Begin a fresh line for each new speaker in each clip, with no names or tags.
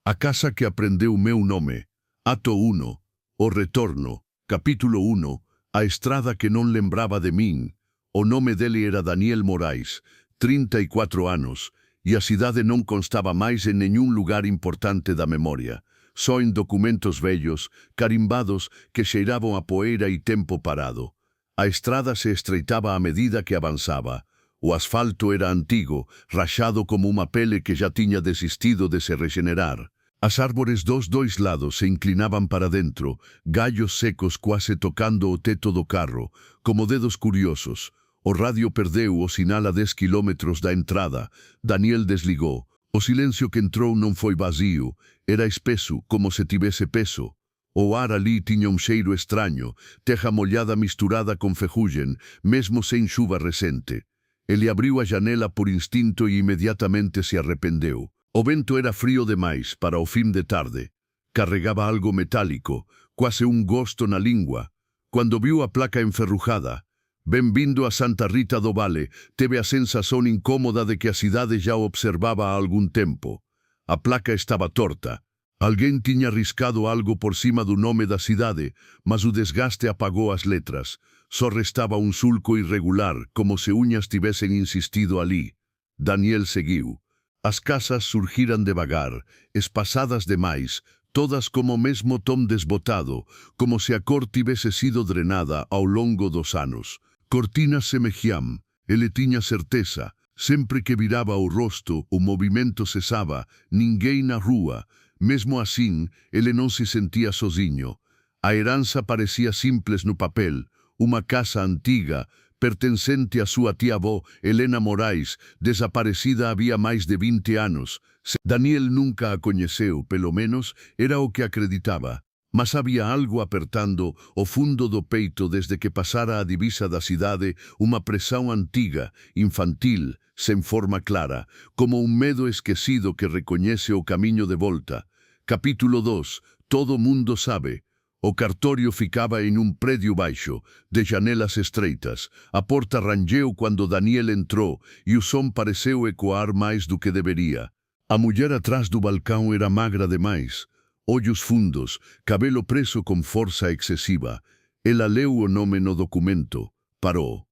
A casa que aprendeu meu nome. Ato 1. O retorno. Capítulo 1. A estrada que non lembraba de min. O nome dele era Daniel Morais, 34 anos, e a cidade non constaba máis en nenhum lugar importante da memoria. Só en documentos vellos, carimbados, que cheiraban a poeira e tempo parado. A estrada se estreitaba a medida que avanzaba. O asfalto era antigo, rachado como uma pele que já tiña desistido de se regenerar. As árbores dos dois lados se inclinaban para dentro, gallos secos quase tocando o teto do carro, como dedos curiosos. O radio perdeu o sinal a 10 kilómetros da entrada. Daniel desligou. O silencio que entrou non foi vazio, era espeso, como se tivese peso. O ar ali tiña un cheiro extraño, terra mollada misturada con ferrugem, mesmo sen chuva recente. Ele abriu a janela por instinto e inmediatamente se arrependeu. O vento era frío demais para o fin de tarde. Carregaba algo metálico, quase un gosto na lingua. Cando viu a placa enferrujada, "Benvindo a Santa Rita do Vale", teve a sensación incómoda de que a cidade já o observaba há algún tempo. A placa estaba torta. Alguén tiña riscado algo por cima do nome da cidade, mas o desgaste apagou as letras. Só restaba un sulco irregular, como se uñas tivesen insistido ali. Daniel seguiu. As casas surgiran devagar, espasadas demais, todas como o mesmo tom desbotado, como se a cor tivese sido drenada ao longo dos anos. Cortinas semejían, ele tiña certeza, sempre que viraba o rosto, o movimento cesaba, ninguén na rúa. Mesmo assim, ele non se sentía sozinho. A herança parecía simples no papel, uma casa antiga, pertencente a súa tía-avó, Helena Morais, desaparecida había máis de 20 anos. Daniel nunca a coñeceu, pelo menos era o que acreditaba. Mas había algo apertando o fundo do peito desde que pasara a divisa da cidade, uma presión antiga, infantil, sen forma clara, como un medo esquecido que recoñece o camiño de volta. Capítulo 2. Todo mundo sabe. O cartorio ficaba en un predio baixo, de janelas estreitas. A porta rangeu cando Daniel entrou e o som pareceu ecoar máis do que debería. A muller atrás do balcão era magra demais. Ollos fundos, cabelo preso con forza excesiva. Ela leu o nome no documento. Parou.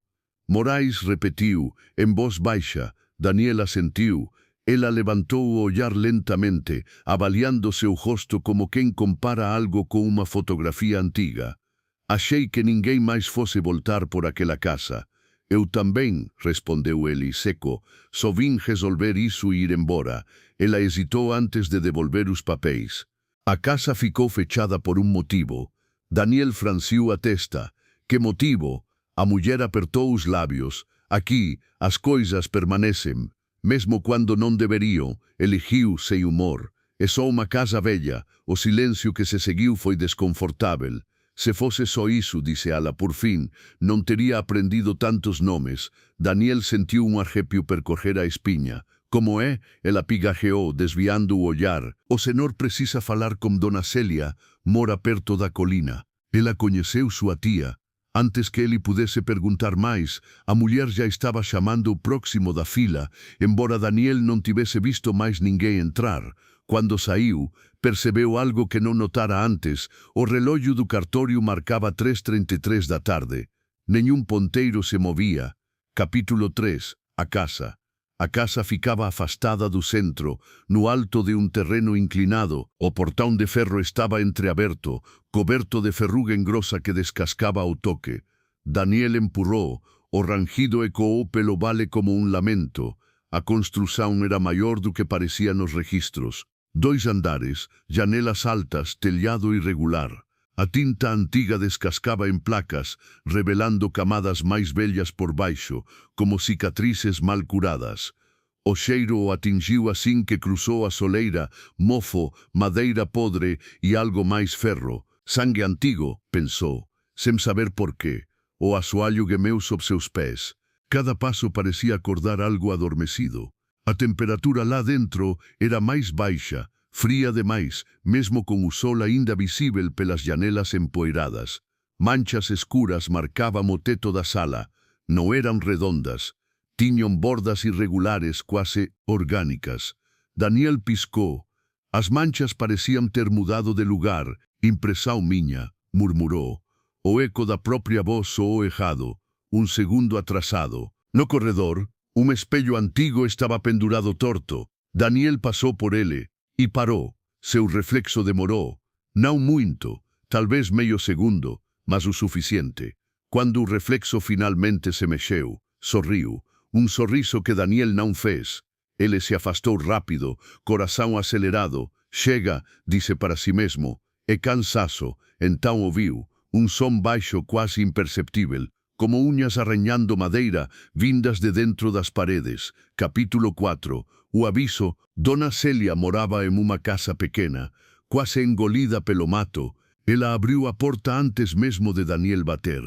Morais repetiu, en voz baixa. Daniel asentiu. Ela levantou o ollar lentamente, avaliándose o rosto como quen compara algo con unha fotografía antiga. Achei que ninguén máis fose voltar por aquela casa. Eu tamén, respondeu ele seco. Só vin resolver iso e ir embora. Ela hesitou antes de devolver os papéis. A casa ficou fechada por un motivo. Daniel franciu a testa. Que motivo? A muller apertou os labios. Aquí, as coisas permanecen. Mesmo quando non deberían, eligiu sem humor. É só unha casa vella. O silencio que se seguiu foi desconfortável. Se fose só iso, disse ela por fin, non teria aprendido tantos nomes. Daniel sentiu un arrepio percorrer a espiña. Como é? Ela pigajeou, desviando o ollar. O senor precisa falar con dona Celia, mora perto da colina. Ela coñeceu súa tía. Antes que ele pudese perguntar máis, a muller já estaba chamando o próximo da fila, embora Daniel non tivese visto máis ninguén entrar. Quando saiu, percebeu algo que non notara antes. O relógio do cartório marcaba 3:33 da tarde. Nenhum ponteiro se movía. Capítulo 3. A casa. A casa ficaba afastada do centro, no alto de un terreno inclinado. O portón de ferro estaba entreaberto, coberto de ferrugem grosa que descascaba ao toque. Daniel empurrou, o rangido ecoou pelo vale como un lamento. A construción era maior do que parecía nos registros. 2 andares, janelas altas, tellado irregular. A tinta antiga descascaba en placas, revelando camadas máis vellas por baixo, como cicatrices mal curadas. O cheiro o atingiu assim que cruzou a soleira, mofo, madeira podre e algo máis ferro. Sangue antigo, pensou, sem saber por quê. O assoalho gemeu sob seus pés. Cada paso parecía acordar algo adormecido. A temperatura lá dentro era máis baixa, fría demais, mesmo con o sol aínda visível pelas janelas empoeiradas. Manchas escuras marcaban o teto da sala. Non eran redondas. Tiñan bordas irregulares, quase orgánicas. Daniel piscou. As manchas parecían ter mudado de lugar. Impressão minha, murmurou. O eco da própria voz soou errado, segundo atrasado. No corredor, espelho antigo estava pendurado torto. Daniel passou por ele e parou. Seu reflexo demorou. Não muito, talvez meio segundo, mas o suficiente. Quando o reflexo finalmente se mexeu, sorriu. Sorriso que Daniel não fez. Ele se afastou rápido, coração acelerado. Chega, disse para si mesmo. É cansaço. Então ouviu som baixo quase imperceptível, como unhas arranhando madeira vindas de dentro das paredes. Capítulo 4. O aviso. Dona Célia morava em uma casa pequena, quase engolida pelo mato. Ela abriu a porta antes mesmo de Daniel bater.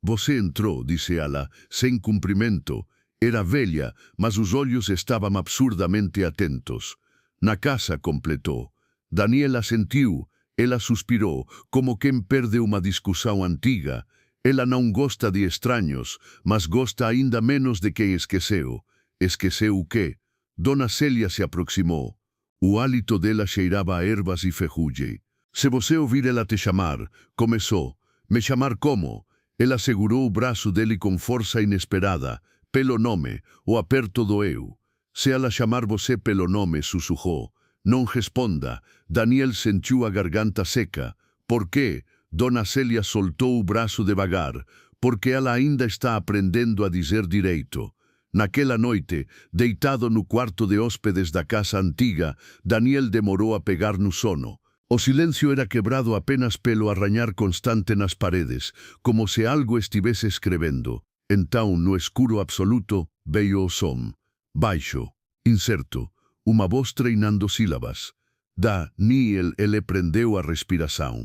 Você entrou, disse ela, sem cumprimento. Era velha, mas os olhos estavam absurdamente atentos. Na casa, completou. Daniel assentiu. Ela suspirou, como quem perde uma discussão antiga. Ela não gosta de estranhos, mas gosta ainda menos de quem esqueceu. Esqueceu o quê? Dona Célia se aproximou. O hálito dela cheirava a ervas e ferrugem. Se você ouvir ela te chamar, começou. Me chamar como? Ela segurou o braço dele com força inesperada. Pelo nome, o aperto doeu. Se ela chamar você pelo nome, sussurrou. Não responda. Daniel sentiu a garganta seca. Por quê? Dona Célia soltou o braço devagar. Porque ela ainda está aprendendo a dizer direito. Naquela noite, deitado no quarto de hóspedes da casa antiga, Daniel demorou a pegar no sono. O silêncio era quebrado apenas pelo arranhar constante nas paredes, como se algo estivesse escrevendo. Então, no escuro absoluto, veio o som. Baixo, incerto, uma voz treinando sílabas. Daniel, ele prendeu a respiração.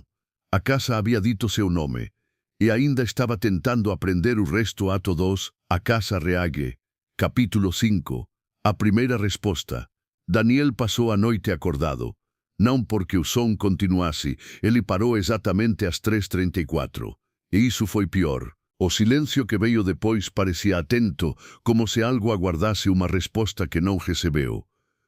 A casa havia dito seu nome, e ainda estava tentando aprender o resto. Ato 2, a casa reage. Capítulo 5. A primeira resposta. Daniel passou a noite acordado. Não porque o som continuasse, ele parou exatamente às 3h34. E isso foi pior. O silêncio que veio depois parecia atento, como se algo aguardasse uma resposta que não recebeu.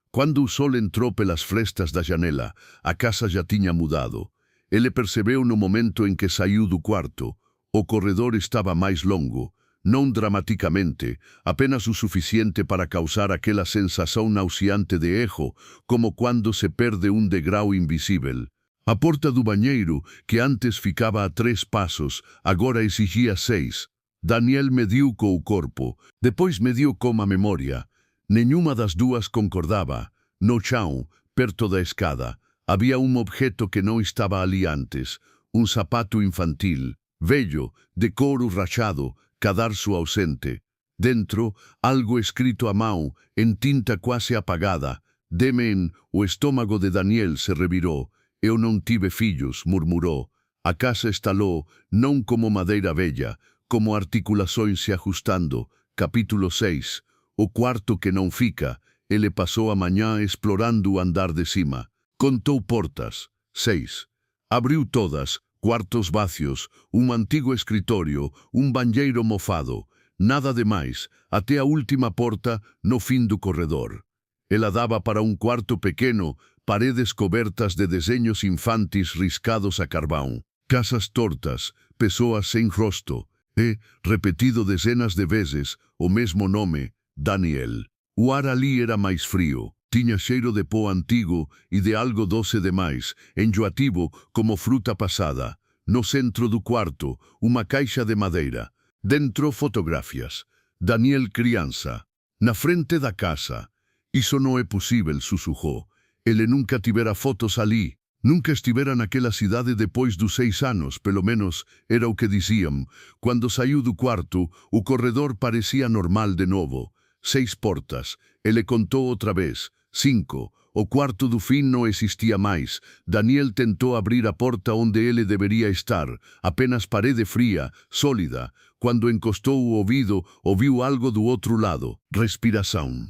Quando o sol entrou pelas frestas da janela, a casa já tinha mudado. Ele percebeu no momento em que saiu do quarto. O corredor estava mais longo, não dramaticamente, apenas o suficiente para causar aquela sensação nauseante de erro, como quando se perde degrau invisível. A porta do banheiro, que antes ficava a 3 passos, agora exigia 6. Daniel mediu com o corpo, depois mediu com a memória. Nenhuma das duas concordava. No chão, perto da escada, havia objeto que não estava ali antes. Sapato infantil, velho, de couro rachado, cadarço ausente. Dentro, algo escrito à mão, em tinta quase apagada. Demen, o estômago de Daniel se revirou. Eu não tive filhos, murmurou. A casa estalou, não como madeira velha, como articulações se ajustando. Capítulo 6. O quarto que não fica. Ele passou a manhã explorando o andar de cima. Contou portas. 6. Abriu todas. Quartos vazios, antigo escritório, banheiro mofado. Nada demais, até a última porta, no fim do corredor. Ela dava para quarto pequeno, paredes cobertas de desenhos infantis riscados a carvão. Casas tortas, pessoas sem rosto. E, repetido dezenas de vezes, o mesmo nome, Daniel. O ar ali era mais frio. Tinha cheiro de pó antigo e de algo doce demais, enjoativo como fruta passada. No centro do quarto, uma caixa de madeira. Dentro, fotografias. Daniel criança. Na frente da casa. Isso não é possível, sussurrou. Ele nunca tivera fotos ali. Nunca estivera naquela cidade depois dos 6 anos, pelo menos era o que diziam. Quando saiu do quarto, o corredor parecia normal de novo. 6 portas. Ele contou outra vez. 5. O quarto do fim não existia mais. Daniel tentou abrir a porta onde ele deveria estar. Apenas parede fria, sólida. Quando encostou o ouvido, ouviu algo do outro lado. Respiração.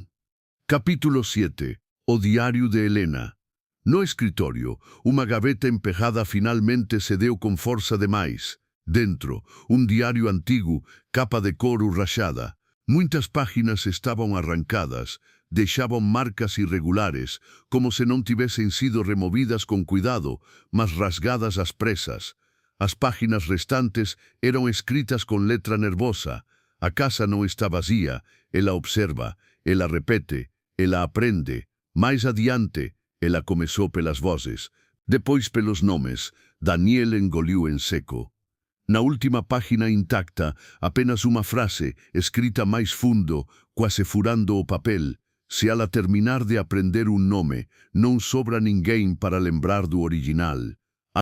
Capítulo 7. O diário de Helena. No escritório, uma gaveta emperrada finalmente cedeu com força demais. Dentro, diário antigo, capa de couro rachada. Muitas páginas estavam arrancadas. deixavam marcas irregulares, como se não tivessem sido removidas com cuidado, mas rasgadas às pressas. As páginas restantes eram escritas com letra nervosa. A casa não está vazia, ela observa, ela repete, ela aprende. Mais adiante, ela começou pelas vozes, depois pelos nomes. Daniel engoliu em seco. Na última página intacta, apenas uma frase, escrita mais fundo, quase furando o papel. Se ela terminar de aprender um nome, não sobra ninguém para lembrar do original.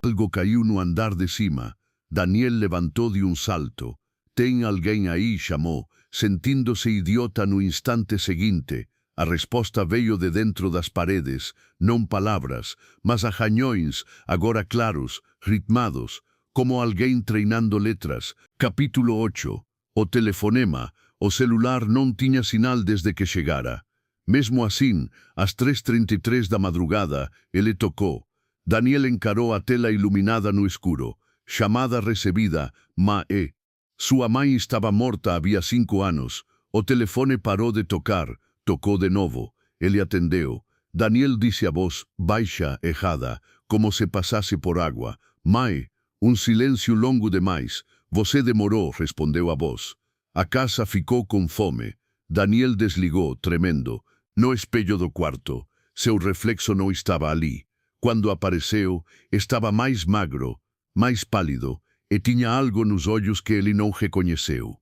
Algo caiu no andar de cima. Daniel levantou de um salto. Tem alguém aí, chamou, sentindo-se idiota no instante seguinte. A resposta veio de dentro das paredes, não palavras, mas arranhões, agora claros, ritmados, como alguém treinando letras. Capítulo 8. O telefonema. O celular não tinha sinal desde que chegara. Mesmo assim, às 3:33 da madrugada, ele tocou. Daniel encarou a tela iluminada no escuro. Chamada recebida, Mae. Sua mãe estava morta havia 5 anos. O telefone parou de tocar. Tocou de novo. Ele atendeu. Daniel disse a voz baixa, errada, como se passasse por água. Mae. Um silêncio longo demais. Você demorou, respondeu a voz. A casa ficou com fome. Daniel desligou, tremendo. No espelho do quarto. Seu reflexo não estava ali. Quando apareceu, estava mais magro, mais pálido, e tinha algo nos olhos que ele não reconheceu.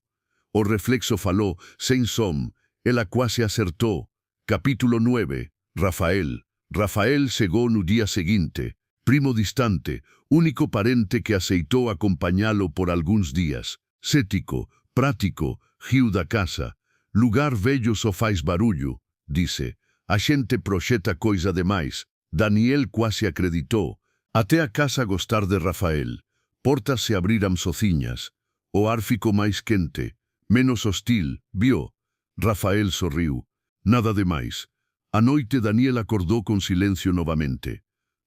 O reflexo falou, sem som. Ela quase acertou. Capítulo 9. Rafael. Rafael chegou no dia seguinte. Primo distante, único parente que aceitou acompanhá-lo por alguns dias. Cético, prático, riu da casa. Lugar velho só faz barulho, disse. A gente projeta coisa demais. Daniel quase acreditou. Até a casa gostar de Rafael. Portas se abriram sozinhas. O ar ficou mais quente, menos hostil, viu? Rafael sorriu. Nada demais. À noite Daniel acordou com silêncio novamente.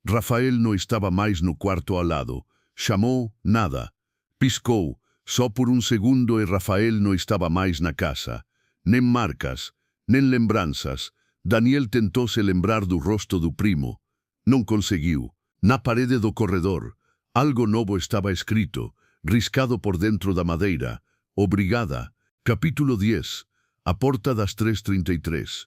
Rafael não estava mais no quarto ao lado. Chamou, nada. Piscou, só por um segundo e Rafael não estava mais na casa. Nem marcas, nem lembranças. Daniel tentou se lembrar do rosto do primo. Não conseguiu. Na parede do corredor, algo novo estava escrito, riscado por dentro da madeira. Obrigada. Capítulo 10. A porta das 3:33.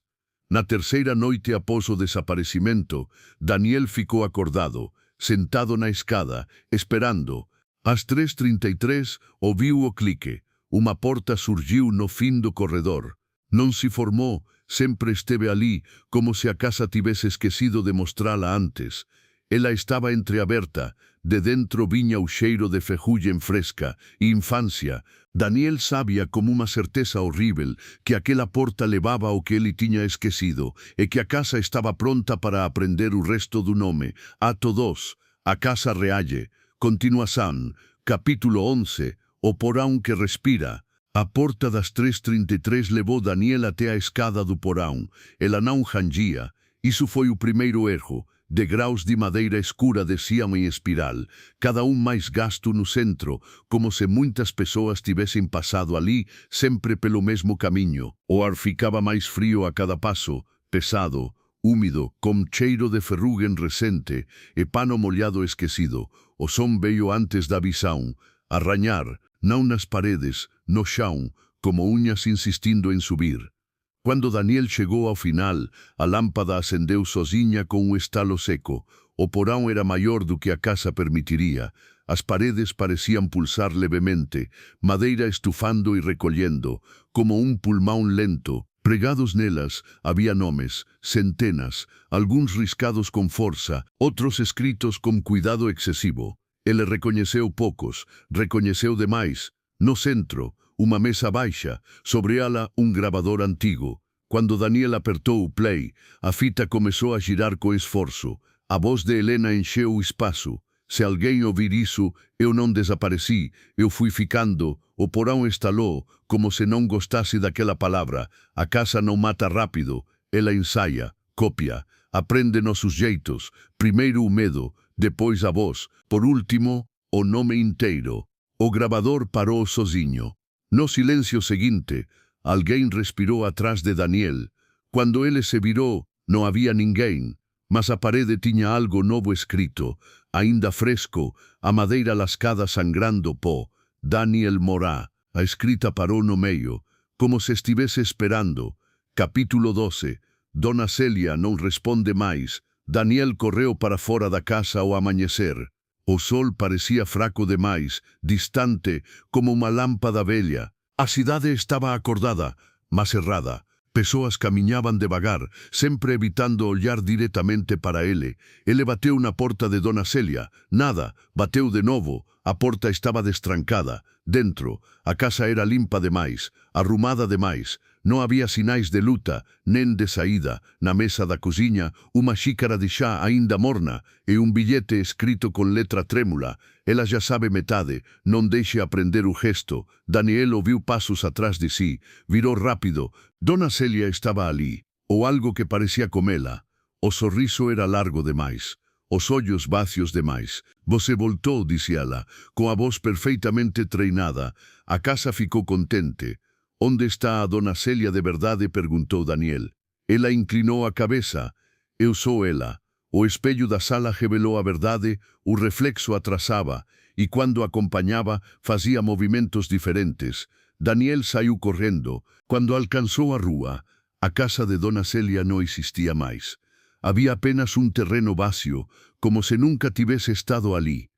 Na terceira noite após o desaparecimento, Daniel ficou acordado, sentado na escada, esperando. Às 3:33, ouviu o clique. Uma porta surgiu no fim do corredor. Não se formou, sempre esteve ali, como se a casa tivesse esquecido de mostrá-la antes. Ela estava entreaberta. De dentro vinha o cheiro de ferrugem fresca e infância. Daniel sabia como uma certeza horrível que aquela porta levava ao que ele tinha esquecido e que a casa estava pronta para aprender o resto do nome. Ato 2. A casa reage. Continuação. Capítulo 11. O porão que respira. A porta das 3:33 levou Daniel até a escada do porão. Ela não rangia. Isso foi o primeiro erro. Degraus de madeira escura desciam em espiral, cada um mais gasto no centro, como se muitas pessoas tivessem passado ali, sempre pelo mesmo caminho. O ar ficava mais frio a cada passo, pesado, úmido, com cheiro de ferrugem recente e pano molhado esquecido. O som veio antes da visão, arranhar, não nas paredes, no chão, como unhas insistindo em subir. Quando Daniel chegou ao final, a lâmpada acendeu sozinha com um estalo seco. O porão era maior do que a casa permitiria. As paredes pareciam pulsar levemente, madeira estufando e recolhendo, como um pulmão lento. Pregados nelas havia nomes, centenas, alguns riscados com força, outros escritos com cuidado excessivo. Ele reconheceu poucos, reconheceu demais. No centro, uma mesa baixa, sobre ela um gravador antigo. Quando Daniel apertou o play, a fita começou a girar com esforço. A voz de Helena encheu o espaço. Se alguém ouvir isso, eu não desapareci, eu fui ficando. O porão estalou, como se não gostasse daquela palavra. A casa não mata rápido. Ela ensaia, copia, aprende nossos jeitos. Primeiro o medo, depois a voz, por último, o nome inteiro. O gravador parou sozinho. No silêncio seguinte, alguém respirou atrás de Daniel. Quando ele se virou, não havia ninguém, mas a parede tinha algo novo escrito, ainda fresco, a madeira lascada sangrando pó. Daniel Morá. A escrita parou no meio, como se estivesse esperando. Capítulo 12. Dona Célia não responde mais. Daniel correu para fora da casa ao amanhecer. O sol parecia fraco demais, distante, como uma lâmpada velha. A cidade estava acordada, mas errada. Pessoas caminhavam devagar, sempre evitando olhar diretamente para ele. Ele bateu na porta de Dona Célia. Nada. Bateu de novo. A porta estava destrancada. Dentro, a casa era limpa demais, arrumada demais. Não havia sinais de luta, nem de saída. Na mesa da cozinha, uma xícara de chá ainda morna e um bilhete escrito com letra trêmula. Ela já sabe metade, não deixe aprender o resto. Daniel ouviu passos atrás de si, virou rápido. Dona Célia estava ali, ou algo que parecia com ela. O sorriso era largo demais, os olhos vazios demais. Você voltou, disse ela, com a voz perfeitamente treinada. A casa ficou contente. Onde está a Dona Célia de verdade? Perguntou Daniel. Ela inclinou a cabeça. Eu sou ela. O espelho da sala revelou a verdade, o reflexo atrasava, e quando acompanhava, fazia movimentos diferentes. Daniel saiu correndo. Quando alcançou a rua, a casa de Dona Célia não existia mais. Havia apenas um terreno vazio, como se nunca tivesse estado ali.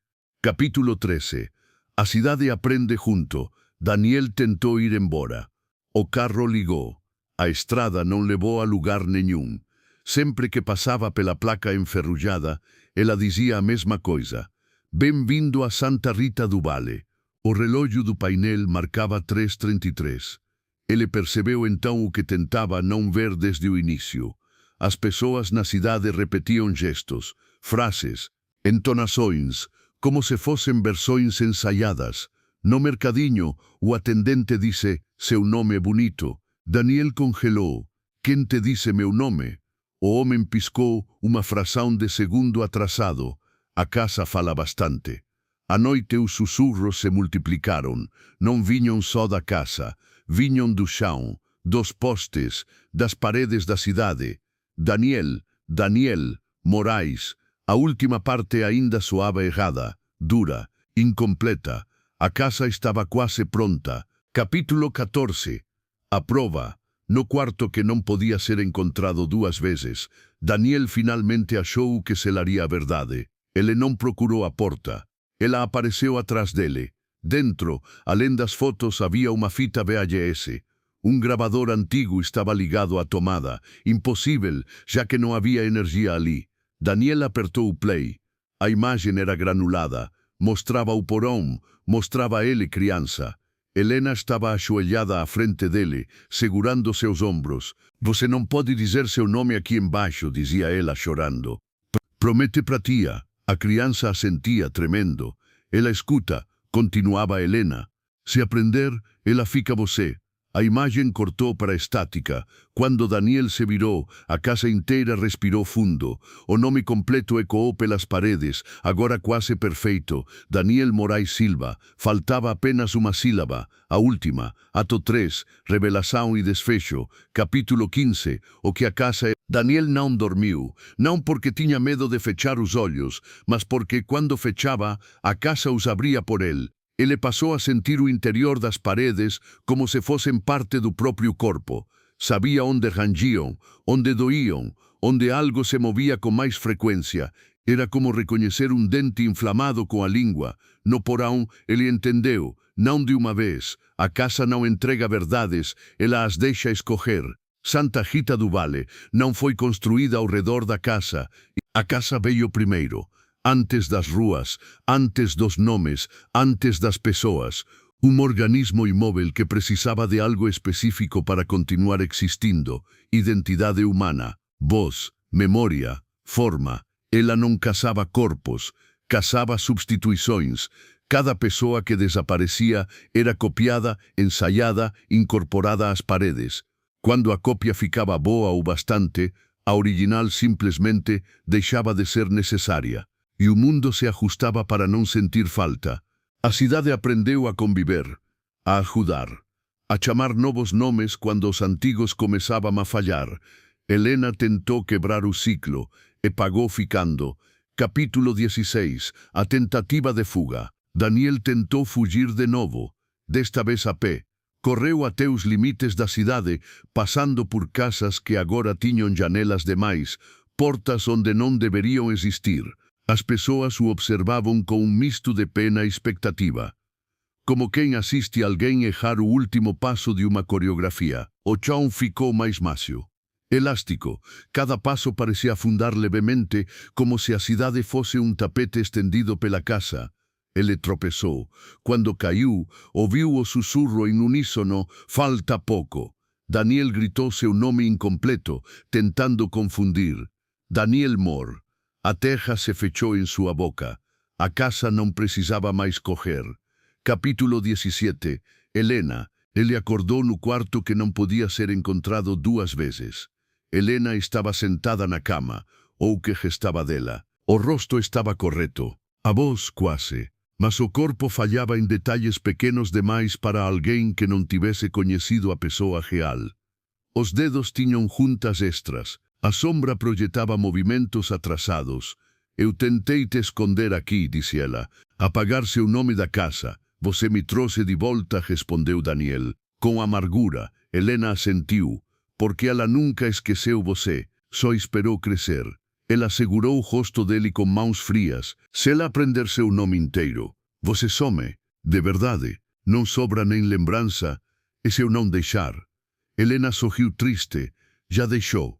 Capítulo 13. A cidade aprende junto. Daniel tentou ir embora. O carro ligou. A estrada não levou a lugar nenhum. Sempre que passava pela placa enferrujada, ela dizia a mesma coisa. Bem-vindo a Santa Rita do Vale. O relógio do painel marcava 3:33. Ele percebeu então o que tentava não ver desde o início. As pessoas na cidade repetiam gestos, frases, entonações, como se fossem versões ensaiadas. No mercadinho, o atendente disse, seu nome é bonito. Daniel congelou. Quem te disse meu nome? O homem piscou, uma fração de segundo atrasado. A casa fala bastante. À noite os sussurros se multiplicaram. Não vinham só da casa, vinham do chão, dos postes, das paredes da cidade. Daniel, Moraes. A última parte ainda soava errada, dura, incompleta. A casa estava quase pronta. Capítulo 14. A prova. No quarto que não podia ser encontrado duas vezes, Daniel finalmente achou o que selaria a verdade. Ele não procurou a porta. Ela apareceu atrás dele. Dentro, além das fotos, havia uma fita VHS. Um gravador antigo estava ligado à tomada. Impossível, já que não havia energia ali. Daniel apertou o play. A imagem era granulada. Mostrava o porão, mostrava ele criança. Helena estava ajoelhada à frente dele, segurando seus ombros. Você não pode dizer seu nome aqui embaixo, dizia ela chorando. Promete pra tia. A criança assentia, tremendo. Ela escuta, continuava Helena. Se aprender, ela fica você. A imagem cortou para a estática. Quando Daniel se virou, a casa inteira respirou fundo. O nome completo ecoou pelas paredes, agora quase perfeito. Daniel Moraes Silva. Faltava apenas uma sílaba. A última. Ato 3. Revelação e desfecho. Capítulo 15. O que a casa é. Daniel não dormiu. Não porque tinha medo de fechar os olhos, mas porque quando fechava, a casa os abria por ele. Ele passou a sentir o interior das paredes como se fossem parte do próprio corpo. Sabia onde rangiam, onde doíam, onde algo se movia com mais frequência. Era como reconhecer um dente inflamado com a língua. No porão, ele entendeu. Não de uma vez. A casa não entrega verdades, ela as deixa escorrer. Santa Rita do Vale não foi construída ao redor da casa. A casa veio primeiro. Antes das ruas, antes dos nomes, antes das pessoas. Um organismo imóvel que precisava de algo específico para continuar existindo. Identidade humana, voz, memória, forma. Ela não caçava corpos, caçava substituições. Cada pessoa que desaparecia era copiada, ensaiada, incorporada às paredes. Quando a cópia ficava boa o bastante, a original simplesmente deixava de ser necessária. E o mundo se ajustava para não sentir falta. A cidade aprendeu a conviver, a ajudar, a chamar novos nomes quando os antigos começavam a falhar. Helena tentou quebrar o ciclo e pagou ficando. Capítulo 16. A tentativa de fuga. Daniel tentou fugir de novo, desta vez a pé. Correu até os limites da cidade, passando por casas que agora tinham janelas demais, portas onde não deveriam existir. As pessoas o observavam com um misto de pena e expectativa. Como quem assiste alguém errar o último passo de uma coreografia. O chão ficou mais macio. Elástico, cada passo parecia afundar levemente, como se a cidade fosse um tapete estendido pela casa. Ele tropeçou. Quando caiu, ouviu o sussurro em uníssono: falta pouco. Daniel gritou seu nome incompleto, tentando confundir. Daniel Moore. A terra se fechou em sua boca. A casa não precisava mais correr. Capítulo 17. Helena. Ele acordou no quarto que não podia ser encontrado 2 vezes. Helena estava sentada na cama, ou o que restava dela. O rosto estava correto, a voz quase, mas o corpo falhava em detalhes pequenos demais para alguém que não tivesse conhecido a pessoa real. Os dedos tinham juntas extras, a sombra projetava movimentos atrasados. Eu tentei te esconder aqui, disse ela, apagar seu nome da casa. Você me trouxe de volta, respondeu Daniel. Com amargura, Helena assentiu. Porque ela nunca esqueceu você, só esperou crescer. Ela segurou o rosto dele com mãos frias. Se ela aprender seu nome inteiro, você some. De verdade, não sobra nem lembrança. E se eu não deixar? Helena sorriu triste. Já deixou.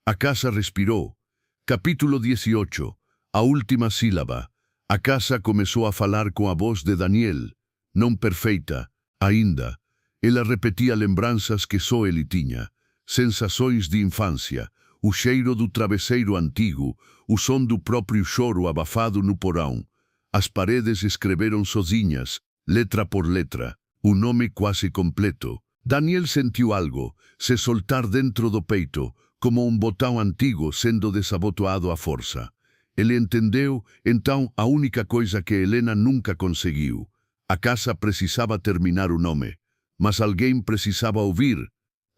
A casa respirou. Capítulo 18. A última sílaba. A casa começou a falar com a voz de Daniel. Não perfeita, ainda. Ela repetia lembranças que só ele tinha. Sensações de infância, o cheiro do travesseiro antigo, o som do próprio choro abafado no porão. As paredes escreveram sozinhas, letra por letra, o nome quase completo. Daniel sentiu algo se soltar dentro do peito, como um botão antigo sendo desabotoado à força. Ele entendeu, então, a única coisa que Helena nunca conseguiu. A casa precisava terminar o nome, mas alguém precisava ouvir.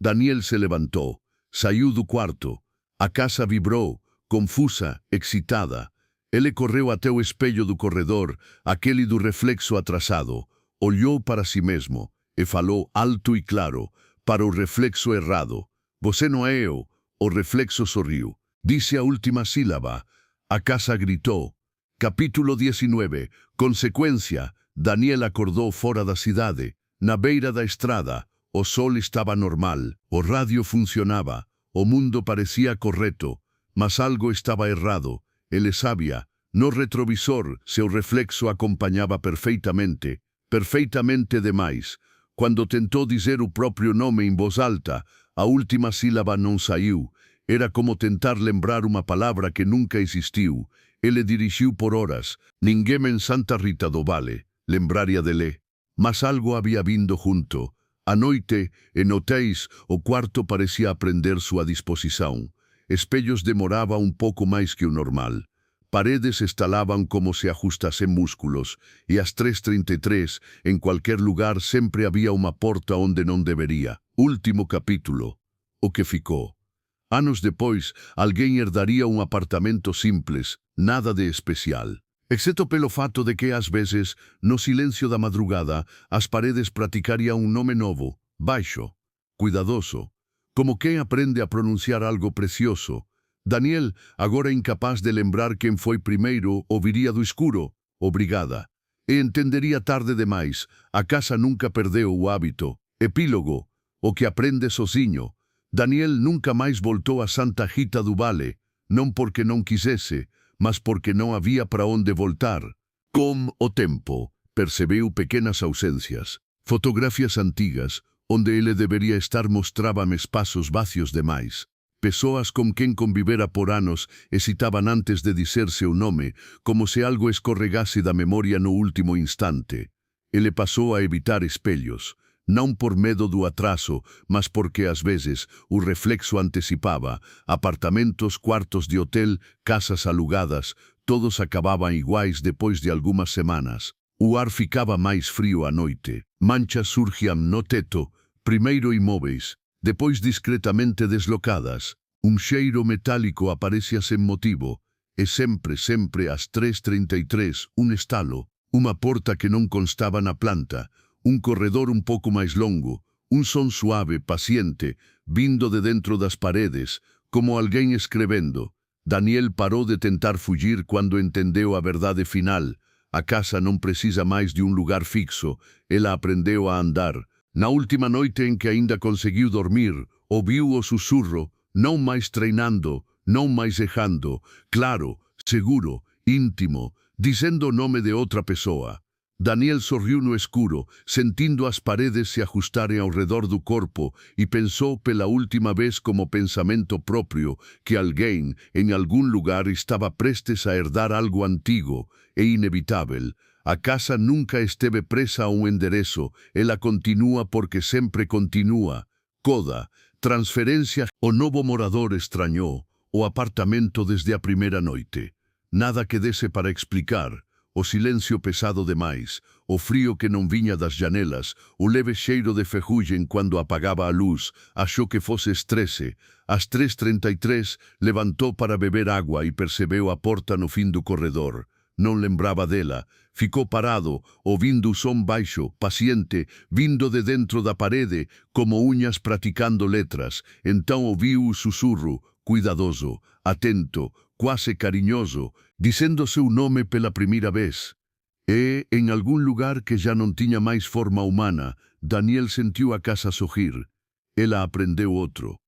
Daniel se levantou, saiu do quarto. A casa vibrou, confusa, excitada. Ele correu até o espelho do corredor, aquele do reflexo atrasado. Olhou para si mesmo e falou alto e claro, para o reflexo errado. Você não é eu. O reflexo sorriu. Disse a última sílaba. A casa gritou. Capítulo 19. Consequência. Daniel acordou fora da cidade, na beira da estrada. O sol estava normal, o rádio funcionava, o mundo parecia correto, mas algo estava errado. Ele sabia. No retrovisor, seu reflexo acompanhava perfeitamente demais. Quando tentou dizer o próprio nome em voz alta, a última sílaba não saiu. Era como tentar lembrar uma palavra que nunca existiu. Ele dirigiu por horas. Ninguém em Santa Rita do Vale lembraria dele. Mas algo havia vindo junto. À noite, em hotéis, o quarto parecia aprender sua disposição. Espelhos demorava um pouco mais que o normal. Paredes estalavam como se ajustassem músculos, e às 3:33, em qualquer lugar, sempre havia uma porta onde não deveria. Último capítulo. O que ficou. Anos depois, alguém herdaria um apartamento simples, nada de especial. Exceto pelo fato de que, às vezes, no silêncio da madrugada, as paredes praticariam um nome novo, baixo, cuidadoso, como quem aprende a pronunciar algo precioso. Daniel, agora incapaz de lembrar quem foi primeiro, ouviria do escuro, obrigada. E entenderia tarde demais, a casa nunca perdeu o hábito. Epílogo, o que aprende sozinho. Daniel nunca mais voltou a Santa Rita do Vale, não porque não quisesse, mas porque não havia para onde voltar. Com o tempo, percebeu pequenas ausências. Fotografias antigas, onde ele deveria estar, mostravam espaços vazios demais. Pessoas com quem convivera por anos hesitavam antes de dizer seu nome, como se algo escorregasse da memória no último instante. Ele passou a evitar espelhos, não por medo do atraso, mas porque às vezes o reflexo antecipava. Apartamentos, quartos de hotel, casas alugadas, todos acabavam iguais depois de algumas semanas. O ar ficava mais frio à noite. Manchas surgiam no teto, primeiro imóveis, depois discretamente deslocadas. Un cheiro metálico aparece sen motivo, e sempre ás 3:33, un estalo, unha porta que non constaba na planta, un corredor un pouco máis longo, un son suave, paciente, vindo de dentro das paredes, como alguén escrevendo. Daniel parou de tentar fugir cando entendeu a verdade final. A casa non precisa máis de un lugar fixo, ela aprendeu a andar. Na última noite en que aínda conseguiu dormir, ouviu o susurro, non máis treinando, non máis errando, claro, seguro, íntimo, dizendo o nome de outra pessoa. Daniel sorriu no escuro, sentindo as paredes se ajustarem ao redor do corpo, e pensou pela última vez como pensamento propio que alguén, en algún lugar, estaba prestes a herdar algo antigo e inevitável. A casa nunca esteve presa a un enderezo, ela continúa porque sempre continúa. Coda, transferencia. O novo morador extrañou o apartamento desde a primeira noite. Nada que dese para explicar. O silencio pesado demais, o frío que non viña das janelas, o leve cheiro de ferrugem cando apagaba a luz, achou que fose estrese. Ás 3:33 levantou para beber agua e percebeu a porta no fin do corredor. Non lembraba dela. Ficou parado, ouvindo o son baixo, paciente, vindo de dentro da parede, como uñas praticando letras. Então ouviu o susurro, cuidadoso, atento, quase cariñoso, dicendo seu nome pela primeira vez. E, en algún lugar que já non tiña máis forma humana, Daniel sentiu a casa sorrir. Ela aprendeu outro.